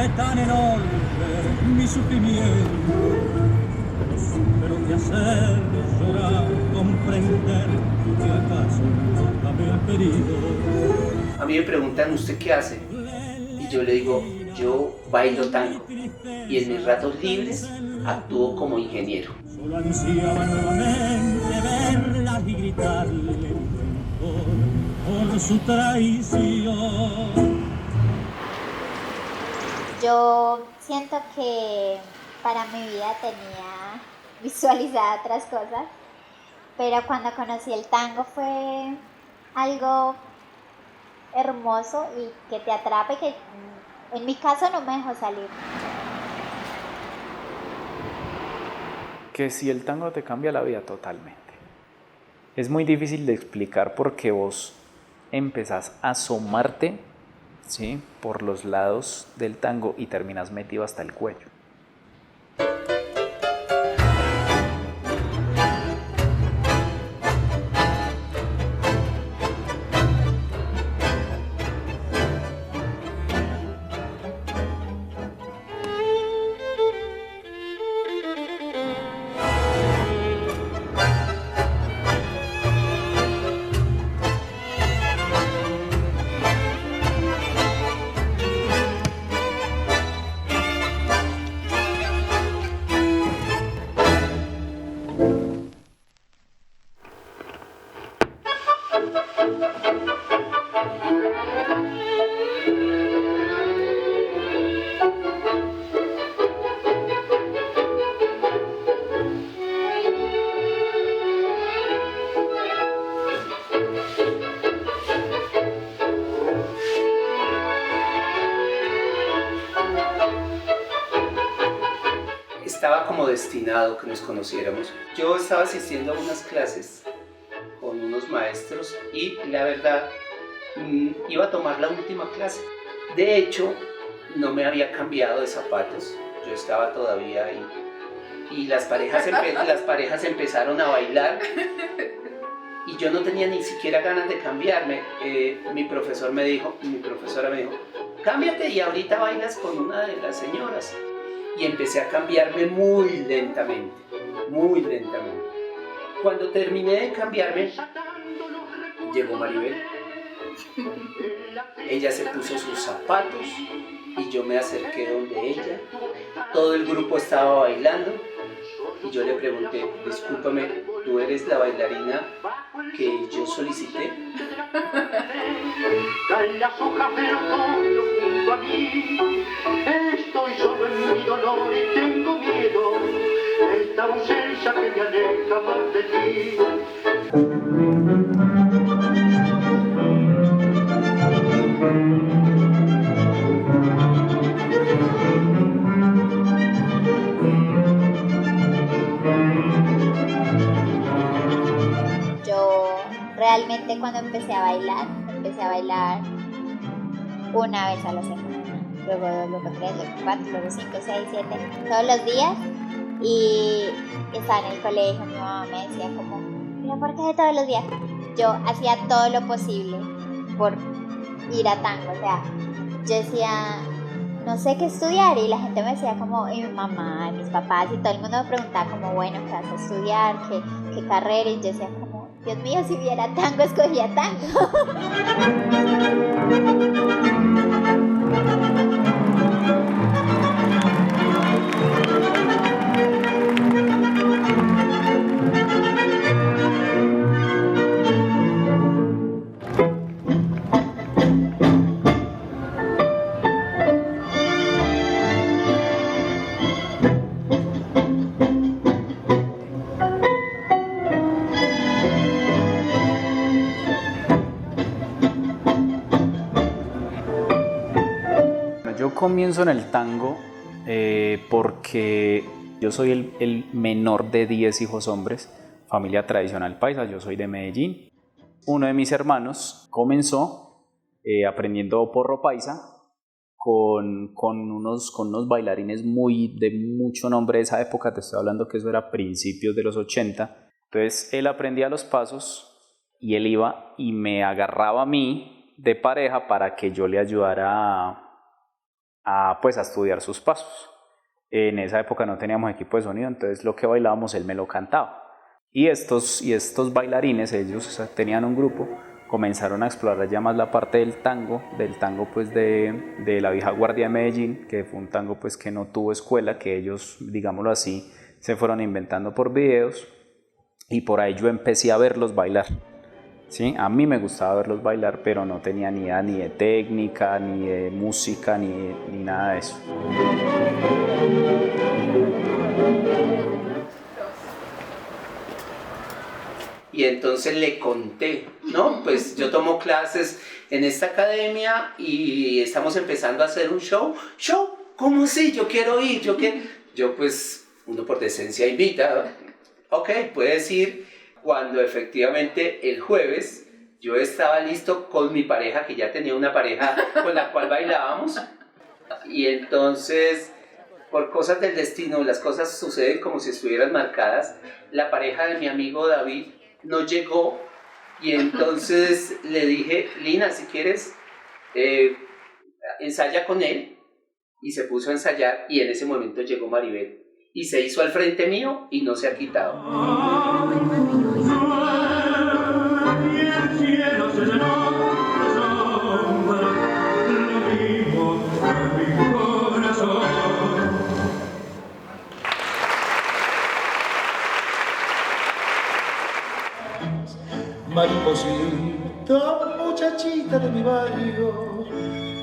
es tan enorme mi sufrimiento, pero te hacer llorar, comprender que acaso nunca me has querido. A mí me preguntan, ¿usted qué hace? Y yo le digo, yo bailo tango y en mis ratos libres actúo como ingeniero. Solo ansiaba nuevamente verlas y gritarle por su traición. Yo siento que para mi vida tenía visualizada otras cosas, pero cuando conocí el tango fue algo hermoso y que te atrape, que en mi caso no me dejó salir. Que si el tango te cambia la vida totalmente. Es muy difícil de explicar porque vos empezás a asomarte, ¿sí?, por los lados del tango y terminas metido hasta el cuello. Estaba como destinado que nos conociéramos. Yo estaba asistiendo a unas clases con unos maestros y la verdad iba a tomar la última clase. De hecho, no me había cambiado de zapatos, yo estaba todavía ahí y las parejas empezaron a bailar y yo no tenía ni siquiera ganas de cambiarme. Mi profesora me dijo, cámbiate y ahorita bailas con una de las señoras. Y empecé a cambiarme muy lentamente, muy lentamente. Cuando terminé de cambiarme, llegó Maribel. Ella se puso sus zapatos y yo me acerqué donde ella. Todo el grupo estaba bailando y yo le pregunté, discúlpame, ¿tú eres la bailarina que yo solicité? Caen las hojas del otoño junto a mí. Estoy solo en mi dolor y tengo miedo. Esta ausencia que me aleja más de ti. Yo realmente cuando empecé a bailar una vez a la semana, luego tres, luego cuatro, luego cinco, seis, siete, todos los días. Y estaba en el colegio, mi mamá me decía como, ¿pero por qué todos los días? Yo hacía todo lo posible por ir a tango, o sea, yo decía, no sé qué estudiar, y la gente me decía como, y mi mamá, y mis papás, y todo el mundo me preguntaba como, bueno, ¿qué vas a estudiar? ¿Qué carrera? Y yo decía como, Dios mío, si hubiera tango, escogía tango. Yo comienzo en el tango porque yo soy el menor de 10 hijos hombres, familia tradicional paisa, yo soy de Medellín. Uno de mis hermanos comenzó aprendiendo porro paisa con unos bailarines de mucho nombre de esa época, te estoy hablando que eso era principios de los 80. Entonces él aprendía los pasos y él iba y me agarraba a mí de pareja para que yo le ayudara pues a estudiar sus pasos. En esa época no teníamos equipo de sonido, entonces lo que bailábamos él me lo cantaba. Y estos bailarines, ellos tenían un grupo, comenzaron a explorar ya más la parte del tango pues de la vieja guardia de Medellín, que fue un tango pues que no tuvo escuela, que ellos, digámoslo así, se fueron inventando por videos, y por ahí yo empecé a verlos bailar. ¿Sí? A mí me gustaba verlos bailar, pero no tenía ni idea ni de técnica, ni de música, ni nada de eso. Y entonces le conté, ¿no? Pues yo tomo clases en esta academia y estamos empezando a hacer un show. ¿Show? ¿Cómo así? Yo quiero ir, yo pues, uno por decencia invita. Ok, puedes ir. Cuando efectivamente el jueves yo estaba listo con mi pareja, que ya tenía una pareja con la cual bailábamos. Y entonces, por cosas del destino, las cosas suceden como si estuvieran marcadas. La pareja de mi amigo David no llegó, y entonces le dije, Lina, si quieres, ensaya con él, y se puso a ensayar, y en ese momento llegó Maribel, y se hizo al frente mío, y no se ha quitado. Y el cielo se llenó de sombra, lo mismo que mi corazón. Mariposita, muchachita de mi barrio,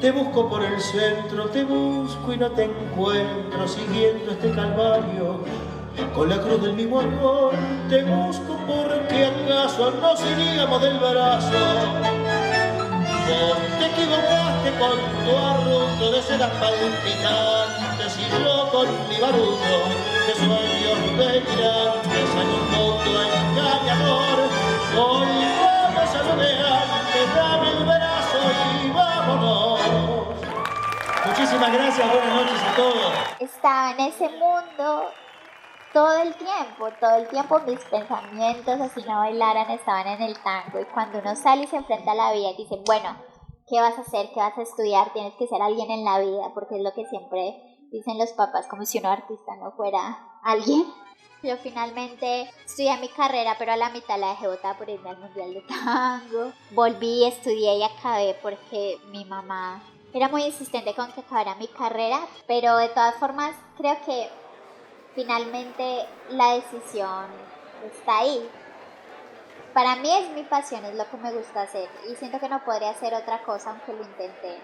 te busco por el centro, te busco y no te encuentro, siguiendo este calvario, con la cruz del mismo amor, te busco porque acaso nos iríamos del brazo. Vos te equivocaste con tu arrullo de sedas palpitantes y yo con mi barullo de sueños delirantes en un mundo engañador. Hoy vamos a lo de antes, dame el brazo y vámonos. Muchísimas gracias, buenas noches a todos. Estaba en ese mundo todo el tiempo mis pensamientos, así no bailaran, estaban en el tango. Y cuando uno sale y se enfrenta a la vida y dice, bueno, ¿qué vas a hacer? ¿Qué vas a estudiar? Tienes que ser alguien en la vida, porque es lo que siempre dicen los papás, como si un artista no fuera alguien. Yo finalmente estudié mi carrera, pero a la mitad la dejé botada por irme al Mundial de Tango. Volví, estudié y acabé porque mi mamá era muy insistente con que acabara mi carrera, pero de todas formas creo que finalmente la decisión está ahí. Para mí es mi pasión, es lo que me gusta hacer y siento que no podría hacer otra cosa aunque lo intenté.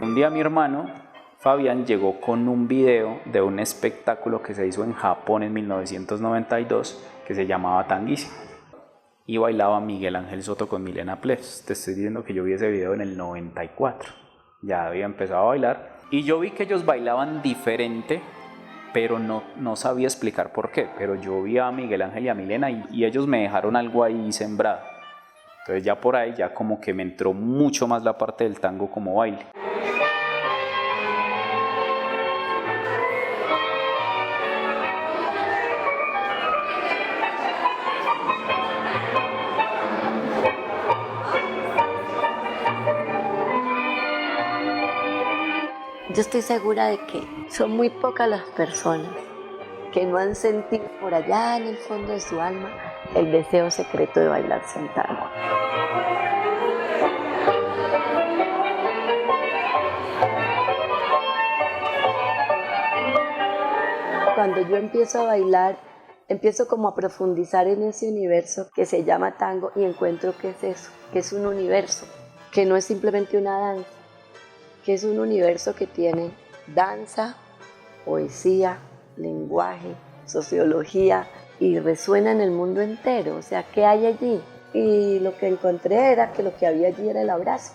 Un día mi hermano Fabián llegó con un video de un espectáculo que se hizo en Japón en 1992 que se llamaba Tanguísimo, y bailaba Miguel Ángel Soto con Milena Ples. Te estoy diciendo que yo vi ese video en el 94, ya había empezado a bailar y yo vi que ellos bailaban diferente, pero no sabía explicar por qué. Pero yo vi a Miguel Ángel y a Milena y ellos me dejaron algo ahí sembrado. Entonces ya por ahí ya como que me entró mucho más la parte del tango como baile. Yo estoy segura de que son muy pocas las personas que no han sentido por allá en el fondo de su alma el deseo secreto de bailar tango. Cuando yo empiezo a bailar, empiezo como a profundizar en ese universo que se llama tango y encuentro que es eso, que es un universo, que no es simplemente una danza, que es un universo que tiene danza, poesía, lenguaje, sociología y resuena en el mundo entero. O sea, ¿qué hay allí? Y lo que encontré era que lo que había allí era el abrazo.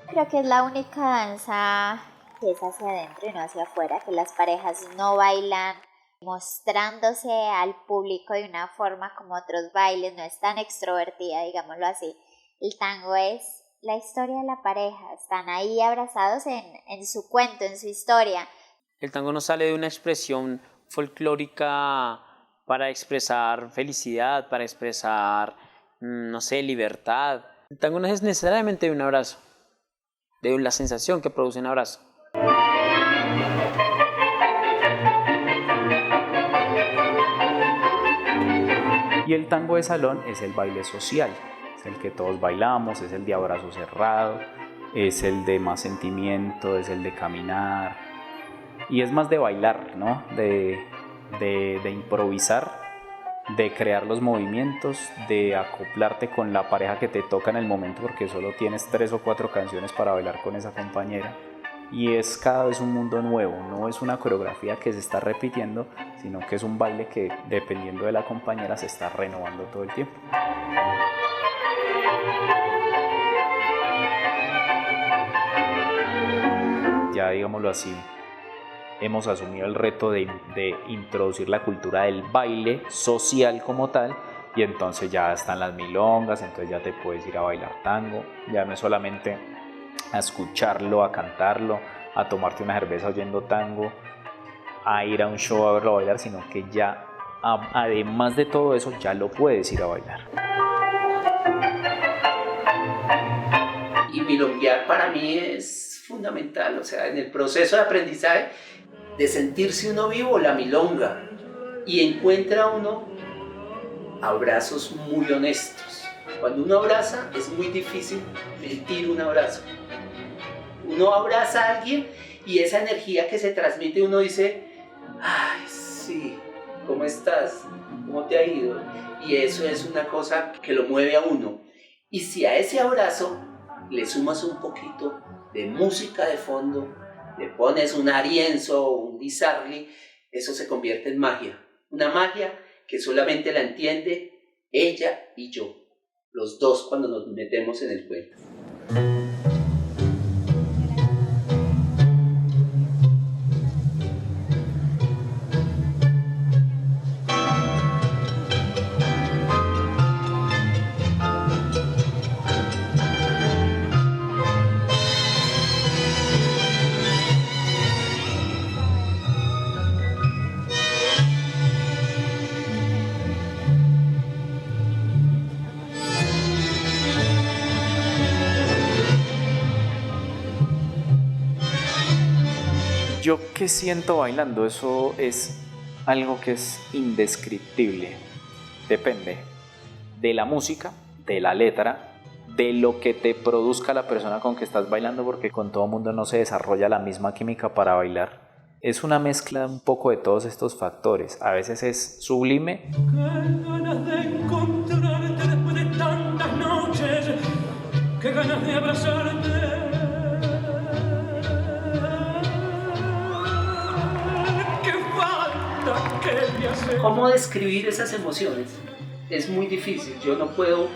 Creo que es la única danza que es hacia adentro y no hacia afuera, que las parejas no bailan mostrándose al público de una forma como otros bailes, no es tan extrovertida, digámoslo así. El tango es la historia de la pareja, están ahí abrazados en su cuento, en su historia. El tango no sale de una expresión folclórica para expresar felicidad, para expresar, no sé, libertad. El tango no es necesariamente de un abrazo, de la sensación que produce un abrazo. Y el tango de salón es el baile social, es el que todos bailamos, es el de abrazo cerrado, es el de más sentimiento, es el de caminar. Y es más de bailar, ¿no? De improvisar, de crear los movimientos, de acoplarte con la pareja que te toca en el momento, porque solo tienes 3 o 4 canciones para bailar con esa compañera. Y es cada vez un mundo nuevo, no es una coreografía que se está repitiendo, sino que es un baile que, dependiendo de la compañera, se está renovando todo el tiempo. Ya digámoslo así, hemos asumido el reto de introducir la cultura del baile social como tal, y entonces ya están las milongas, entonces ya te puedes ir a bailar tango, ya no es solamente a escucharlo, a cantarlo, a tomarte una cerveza oyendo tango, a ir a un show a verlo bailar, sino que ya, además de todo eso, ya lo puedes ir a bailar. Y milonguear para mí es fundamental, o sea, en el proceso de aprendizaje, de sentirse uno vivo, la milonga, y encuentra uno abrazos muy honestos. Cuando uno abraza es muy difícil mentir un abrazo. Uno abraza a alguien y esa energía que se transmite, uno dice, ay, sí, ¿cómo estás? ¿Cómo te ha ido? Y eso es una cosa que lo mueve a uno. Y si a ese abrazo le sumas un poquito de música de fondo, le pones un Arienzo o un Di Sarli, eso se convierte en magia. Una magia que solamente la entiende ella y yo, los dos cuando nos metemos en el cuento. Yo qué siento bailando, eso es algo que es indescriptible. Depende de la música, de la letra, de lo que te produzca la persona con que estás bailando, porque con todo mundo no se desarrolla la misma química para bailar. Es una mezcla un poco de todos estos factores. A veces es sublime. Qué ganas de encontrarte después de tantas noches, qué ganas de abrazarte. ¿Cómo describir esas emociones? Es muy difícil, yo no puedo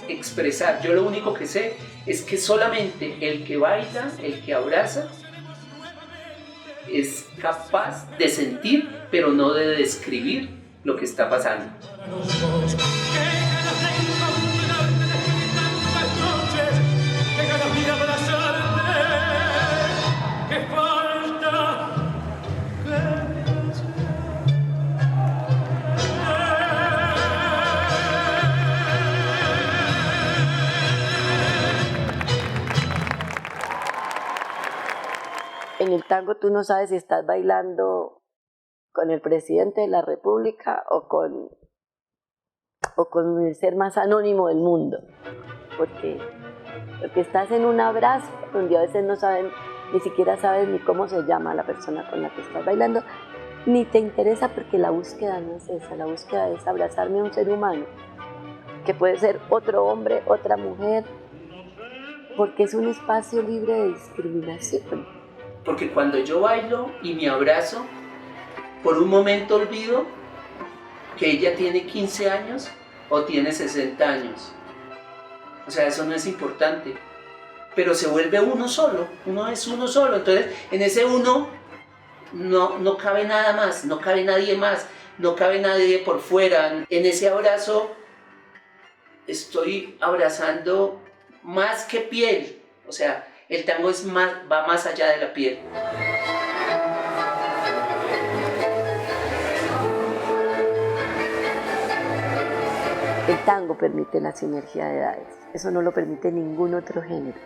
expresar, yo lo único que sé es que solamente el que baila, el que abraza, es capaz de sentir, pero no de describir lo que está pasando. En el tango tú no sabes si estás bailando con el presidente de la República o con el ser más anónimo del mundo, porque estás en un abrazo donde a veces no saben, ni siquiera sabes ni cómo se llama la persona con la que estás bailando, ni te interesa, porque la búsqueda no es esa, la búsqueda es abrazarme a un ser humano, que puede ser otro hombre, otra mujer, porque es un espacio libre de discriminación. Porque cuando yo bailo y me abrazo, por un momento olvido que ella tiene 15 años o tiene 60 años. O sea, eso no es importante. Pero se vuelve uno solo, uno es uno solo. Entonces, en ese uno no cabe nada más, no cabe nadie más, no cabe nadie por fuera. En ese abrazo estoy abrazando más que piel. O sea, el tango va más allá de la piel. El tango permite la sinergia de edades, eso no lo permite ningún otro género.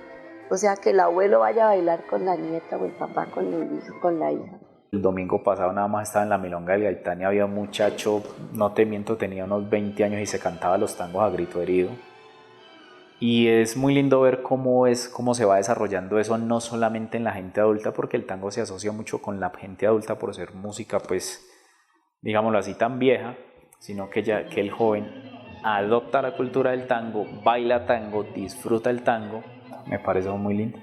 O sea, que el abuelo vaya a bailar con la nieta o el papá con el hijo, con la hija. El domingo pasado nada más estaba en la Milonga del Gaitán y había un muchacho, no te miento, tenía unos 20 años y se cantaba los tangos a grito herido. Y es muy lindo ver cómo se va desarrollando eso, no solamente en la gente adulta, porque el tango se asocia mucho con la gente adulta por ser música, pues, digámoslo así, tan vieja, sino que el joven adopta la cultura del tango, baila tango, disfruta el tango. Me parece muy lindo.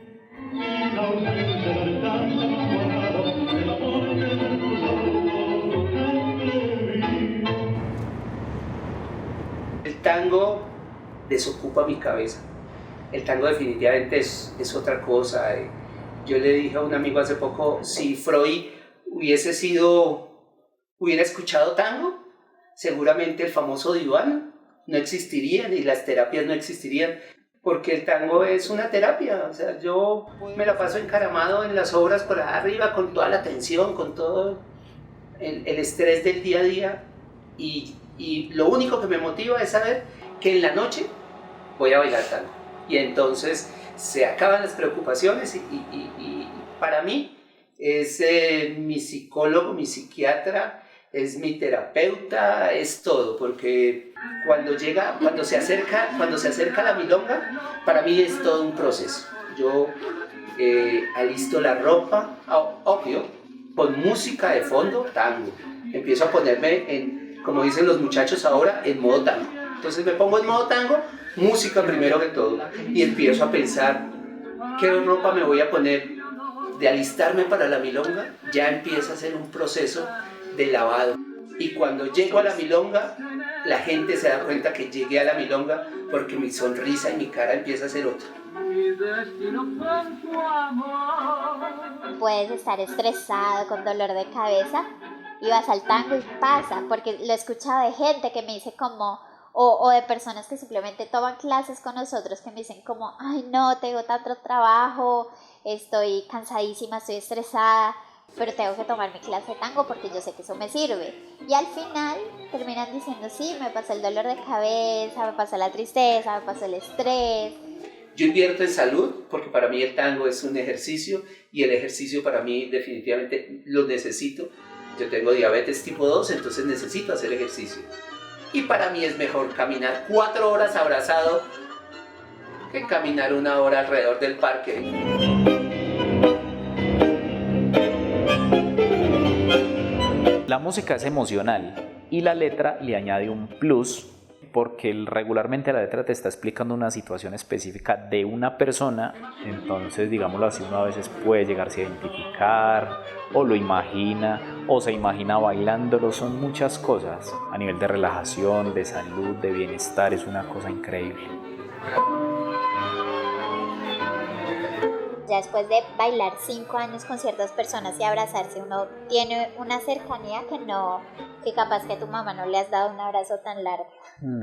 El tango desocupa mi cabeza. El tango definitivamente es otra cosa. Yo le dije a un amigo hace poco, si Freud hubiera escuchado tango, seguramente el famoso diván no existiría y las terapias no existirían, porque el tango es una terapia. O sea, yo me la paso encaramado en las obras por arriba, con toda la tensión, con todo el estrés del día a día, y lo único que me motiva es saber que en la noche voy a bailar tango. Y entonces se acaban las preocupaciones y para mí es mi psicólogo, mi psiquiatra, es mi terapeuta, es todo, porque cuando se acerca la milonga, para mí es todo un proceso. Yo alisto la ropa, obvio, con música de fondo, tango. Empiezo a ponerme como dicen los muchachos ahora, en modo tango. Entonces me pongo en modo tango, música primero que todo, y empiezo a pensar qué ropa me voy a poner. De alistarme para la milonga, ya empieza a ser un proceso de lavado. Y cuando llego a la milonga, la gente se da cuenta que llegué a la milonga porque mi sonrisa y mi cara empieza a ser otra. Puedes estar estresado, con dolor de cabeza, y vas al tango y pasa, porque lo he escuchado de gente que me dice como, o de personas que simplemente toman clases con nosotros que me dicen como, ay no, tengo tanto trabajo, estoy cansadísima, estoy estresada, pero tengo que tomar mi clase de tango porque yo sé que eso me sirve. Y al final terminan diciendo, sí, me pasó el dolor de cabeza, me pasó la tristeza, me pasó el estrés. Yo invierto en salud porque para mí el tango es un ejercicio y el ejercicio para mí definitivamente lo necesito. Yo tengo diabetes tipo 2, entonces necesito hacer ejercicio. Y para mí es mejor caminar 4 horas abrazado que caminar 1 hora alrededor del parque. La música es emocional y la letra le añade un plus porque regularmente la letra te está explicando una situación específica de una persona, entonces digámoslo así, uno a veces puede llegarse a identificar o lo imagina o se imagina bailándolo, son muchas cosas a nivel de relajación, de salud, de bienestar, es una cosa increíble. Ya después de bailar 5 años con ciertas personas y abrazarse, uno tiene una cercanía que capaz que a tu mamá no le has dado un abrazo tan largo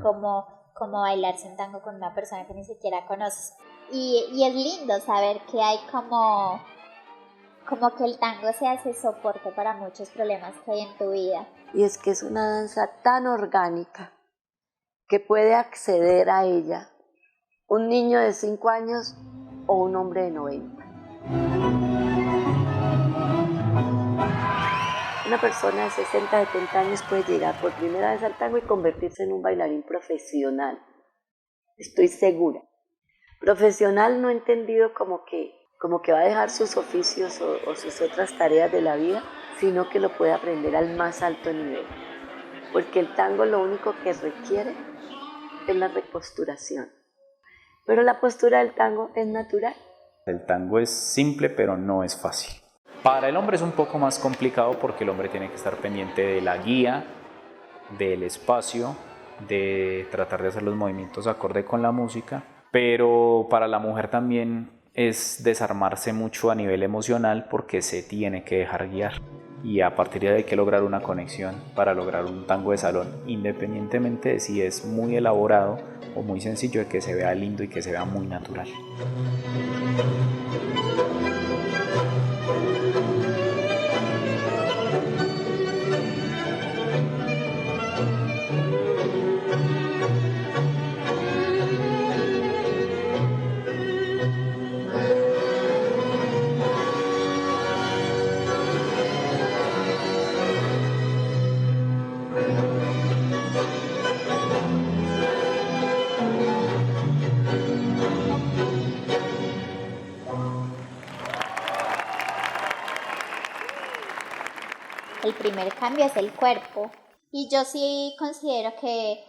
como bailarse un tango con una persona que ni siquiera conoces. Y es lindo saber que hay como que el tango se hace soporte para muchos problemas que hay en tu vida. Y es que es una danza tan orgánica que puede acceder a ella un niño de 5 años o un hombre de 90. Una persona de 60, 70 años puede llegar por primera vez al tango y convertirse en un bailarín profesional. Estoy segura. Profesional no entendido como que va a dejar sus oficios o sus otras tareas de la vida, sino que lo puede aprender al más alto nivel. Porque el tango lo único que requiere es la reposturación. Pero la postura del tango es natural. El tango es simple, pero no es fácil. Para el hombre es un poco más complicado porque el hombre tiene que estar pendiente de la guía, del espacio, de tratar de hacer los movimientos acorde con la música. Pero para la mujer también es desarmarse mucho a nivel emocional porque se tiene que dejar guiar. Y a partir de ahí hay que lograr una conexión para lograr un tango de salón, independientemente de si es muy elaborado o muy sencillo, de que se vea lindo y que se vea muy natural. primer cambio es el cuerpo. Y yo sí considero que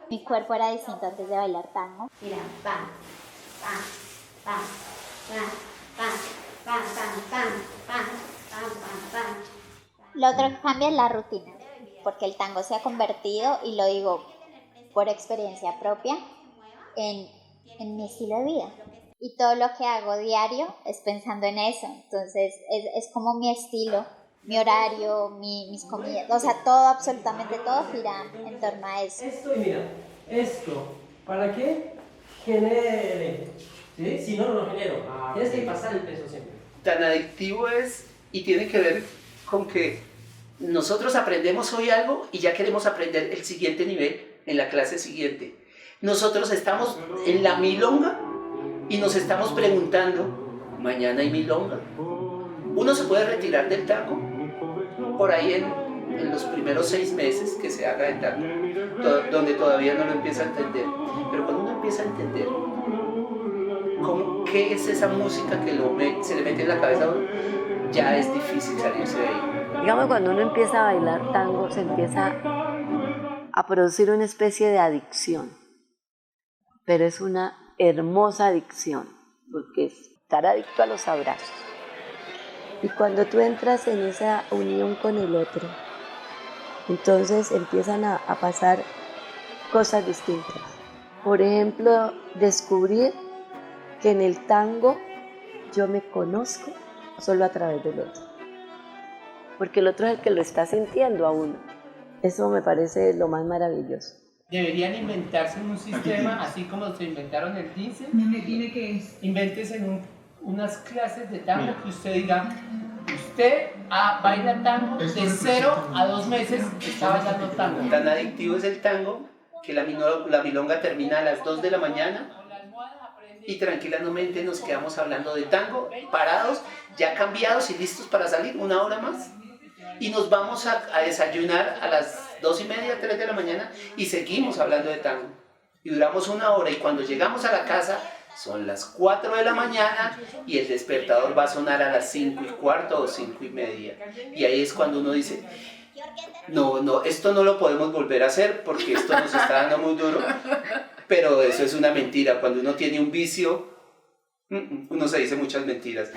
mi cuerpo era distinto antes de bailar tango. Mira, pam, pam, pam, pam, pam, pam, pam, pam, pam, pam, pam. Lo otro que cambia es la rutina, porque el tango se ha convertido, y lo digo por experiencia propia, en mi estilo de vida. Y todo lo que hago diario es pensando en eso. Entonces es como mi estilo, mi horario, mis comidas, o sea, todo, absolutamente todo gira en torno a eso. Esto, y mira, esto, ¿para qué? Genere. ¿Sí? Si no, no lo genero. Tienes que pasar el peso siempre. Tan adictivo es, y tiene que ver con que nosotros aprendemos hoy algo y ya queremos aprender el siguiente nivel en la clase siguiente. Nosotros estamos en la milonga y nos estamos preguntando, ¿mañana hay milonga? Uno se puede retirar del tango por ahí en los primeros 6 meses que se haga el tango, donde todavía no lo empieza a entender. Pero cuando uno empieza a entender qué es esa música que se le mete en la cabeza a uno, ya es difícil salirse de ahí. Digamos, cuando uno empieza a bailar tango, se empieza a producir una especie de adicción. Pero es una hermosa adicción, porque es estar adicto a los abrazos. Y cuando tú entras en esa unión con el otro, entonces empiezan a pasar cosas distintas. Por ejemplo, descubrir que en el tango yo me conozco solo a través del otro. Porque el otro es el que lo está sintiendo a uno. Eso me parece lo más maravilloso. Deberían inventarse un sistema, así como se inventaron el 15. ¿Qué es? Invéntese unas clases de tango que usted diga, usted baila tango de 0 a 2 meses, está bailando tango. Tan adictivo es el tango que la milonga termina a las 2 de la mañana y tranquilamente nos quedamos hablando de tango, parados, ya cambiados y listos para salir 1 hora más. Y nos vamos a desayunar a las 2:30, 3 de la mañana y seguimos hablando de tango. Y duramos 1 hora y cuando llegamos a la casa son las 4 de la mañana y el despertador va a sonar a las 5:15 o 5:30. Y ahí es cuando uno dice, no, esto no lo podemos volver a hacer porque esto nos está dando muy duro. Pero eso es una mentira. Cuando uno tiene un vicio, uno se dice muchas mentiras.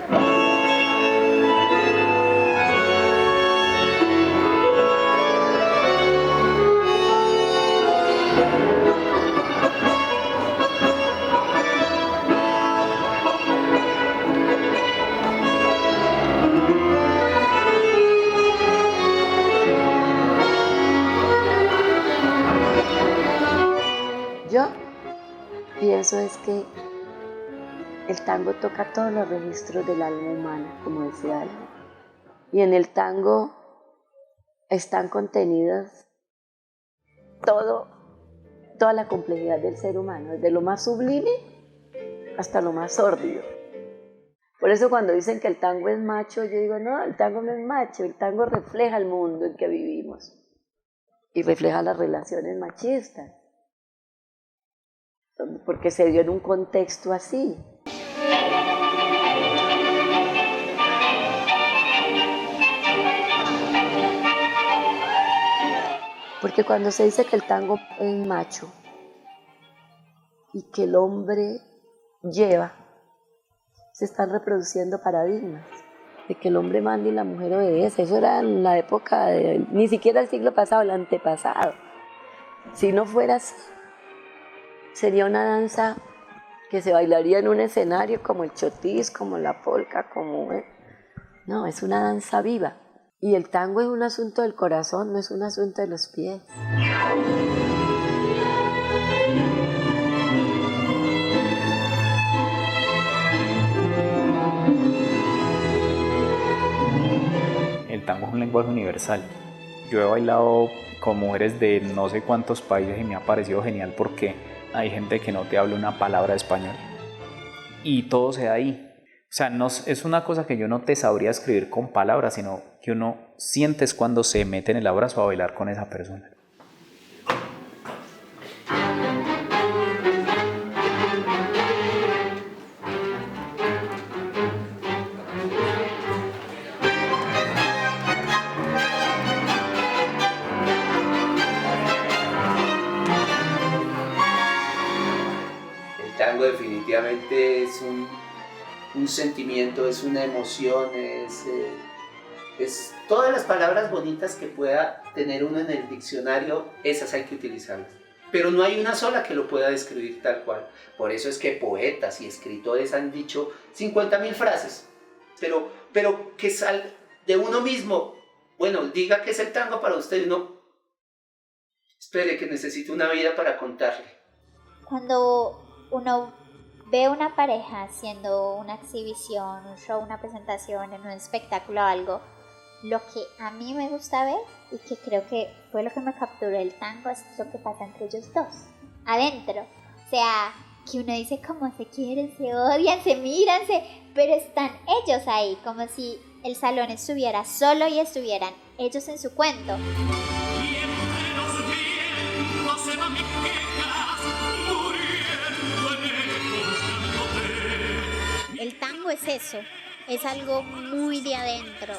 Yo pienso es que el tango toca todos los registros del alma humana, como decía alguien. Y en el tango están contenidas toda la complejidad del ser humano, desde lo más sublime hasta lo más sórdido. Por eso cuando dicen que el tango es macho, yo digo, no, el tango no es macho, el tango refleja el mundo en que vivimos y refleja las relaciones machistas, porque se dio en un contexto así. Porque cuando se dice que el tango es macho y que el hombre lleva, se están reproduciendo paradigmas de que el hombre manda y la mujer obedece. Eso era en la época ni siquiera el siglo pasado, el antepasado. Si no fuera así, sería una danza que se bailaría en un escenario como el chotis, como la polka, No, es una danza viva. Y el tango es un asunto del corazón, no es un asunto de los pies. El tango es un lenguaje universal. Yo he bailado con mujeres de no sé cuántos países y me ha parecido genial porque hay gente que no te habla una palabra de español y todo se da ahí. O sea, no, es una cosa que yo no te sabría escribir con palabras, sino que uno sientes cuando se mete en el abrazo a bailar con esa persona. tango definitivamente es un sentimiento, es una emoción, es todas las palabras bonitas que pueda tener uno en el diccionario, esas hay que utilizarlas. Pero no hay una sola que lo pueda describir tal cual. Por eso es que poetas y escritores han dicho 50.000 frases, pero que sal de uno mismo. Bueno, diga qué es el tango para usted, uno, espere que necesito una vida para contarle. Cuando uno ve una pareja haciendo una exhibición, un show, una presentación, en un espectáculo o algo, lo que a mí me gusta ver y que creo que fue lo que me capturó el tango es lo que pasa entre ellos dos, adentro. O sea, que uno dice cómo se quieren, se odian, se miran, pero están ellos ahí, como si el salón estuviera solo y estuvieran ellos en su cuento. El tango es eso, es algo muy de adentro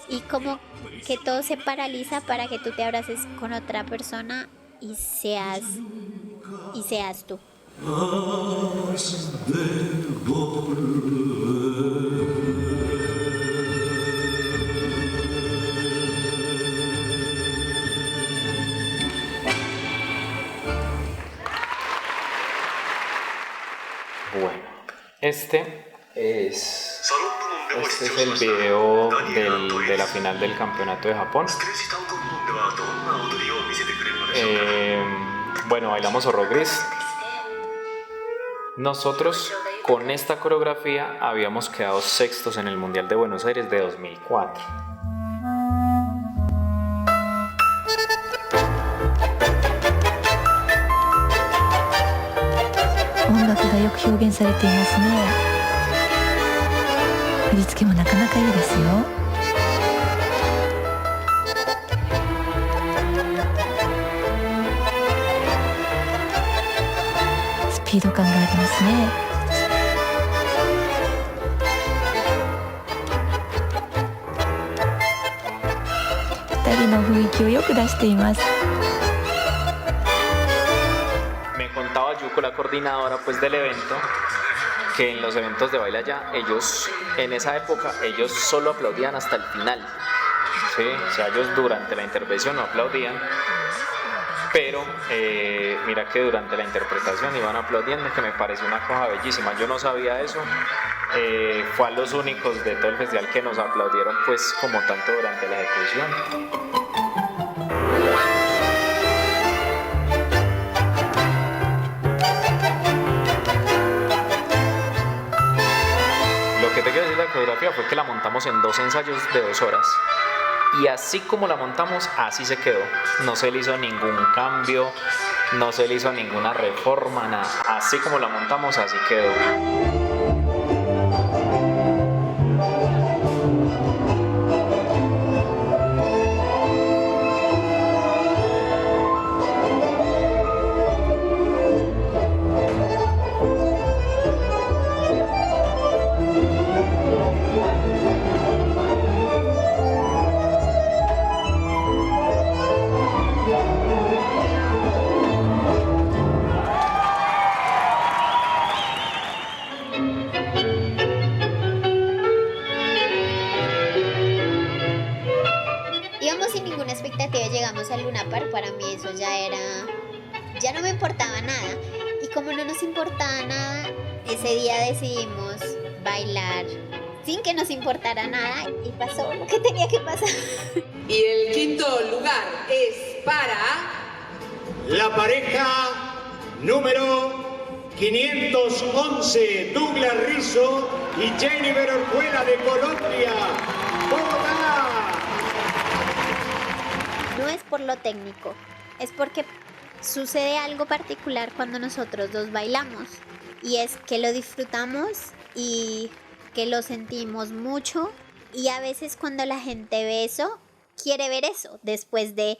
y como que todo se paraliza para que tú te abraces con otra persona y seas tú. Bueno, este es el video de la final del campeonato de Japón. Bueno, bailamos Zorro Gris. Nosotros con esta coreografía habíamos quedado sextos en el Mundial de Buenos Aires de 2004. Me contaba Yuko, la coordinadora pues del evento, que en los eventos de baile allá, ellos en esa época ellos solo aplaudían hasta el final, ¿sí? O sea, ellos durante la intervención no aplaudían, pero mira que durante la interpretación iban aplaudiendo, que me pareció una cosa bellísima. Yo no sabía eso. Fue a los únicos de todo el festival que nos aplaudieron pues como tanto durante la ejecución. Lo que te quiero decir de la coreografía fue que la montamos en 2 ensayos de 2 horas. Y así como la montamos, así se quedó. No se le hizo ningún cambio, no se le hizo ninguna reforma, nada. Así como la montamos, así quedó. Llegamos al Luna Park, para mí eso ya no me importaba nada, y como no nos importaba nada, ese día decidimos bailar sin que nos importara nada y pasó lo que tenía que pasar. Y el quinto lugar es para la pareja número 511, Douglas Rizzo y Jennifer Orjuela de Colombia, Bogotá. No es por lo técnico, es porque sucede algo particular cuando nosotros dos bailamos, y es que lo disfrutamos y que lo sentimos mucho, y a veces cuando la gente ve eso, quiere ver eso después de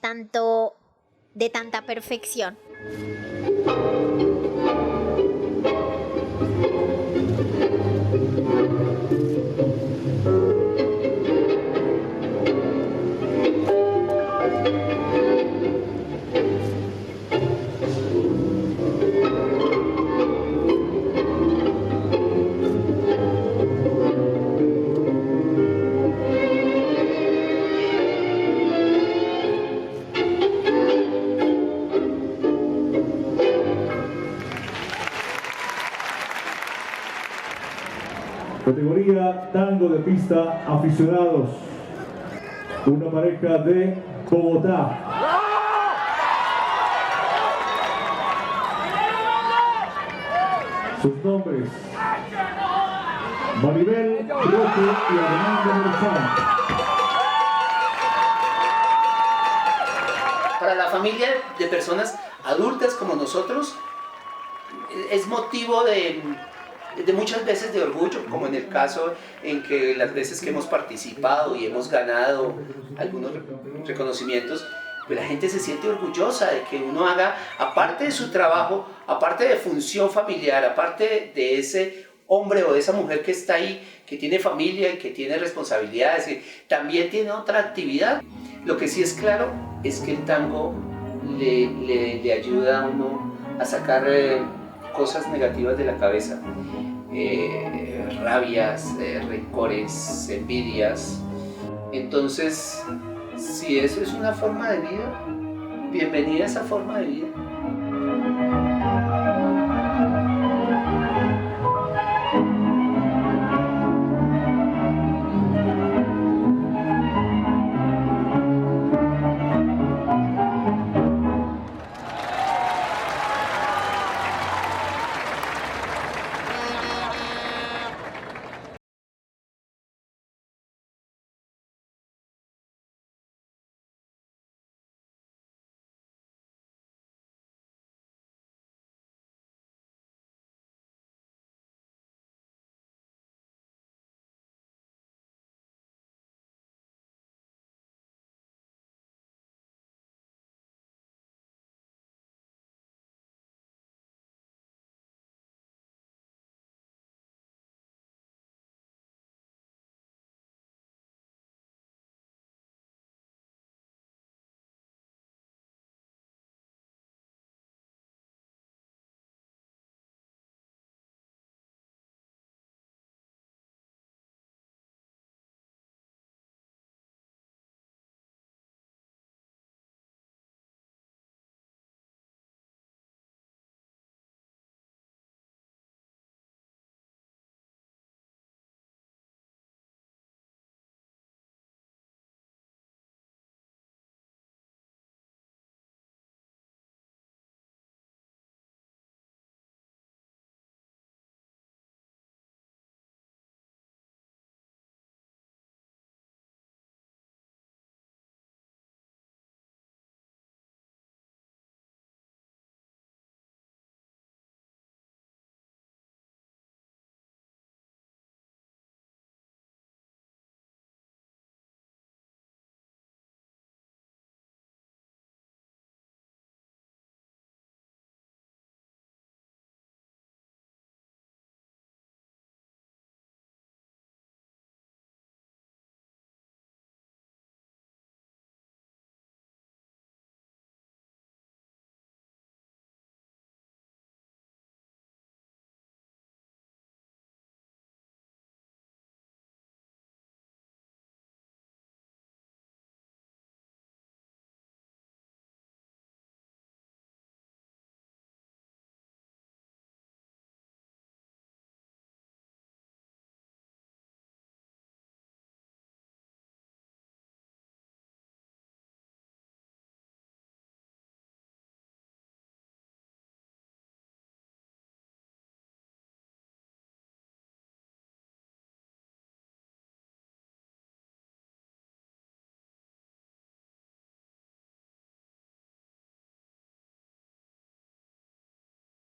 tanta perfección. Categoría tango de pista aficionados. Una pareja de Bogotá. Sus nombres: Maribel Roque y Armando Morzán. Para la familia de personas adultas como nosotros, es motivo de muchas veces de orgullo, como en el caso en que las veces que hemos participado y hemos ganado algunos reconocimientos, pues la gente se siente orgullosa de que uno haga, aparte de su trabajo, aparte de función familiar, aparte de ese hombre o de esa mujer que está ahí, que tiene familia y que tiene responsabilidades, y también tiene otra actividad. Lo que sí es claro es que el tango le ayuda a uno a sacar cosas negativas de la cabeza, rabias, rencores, envidias. Entonces, si eso es una forma de vida, bienvenida a esa forma de vida.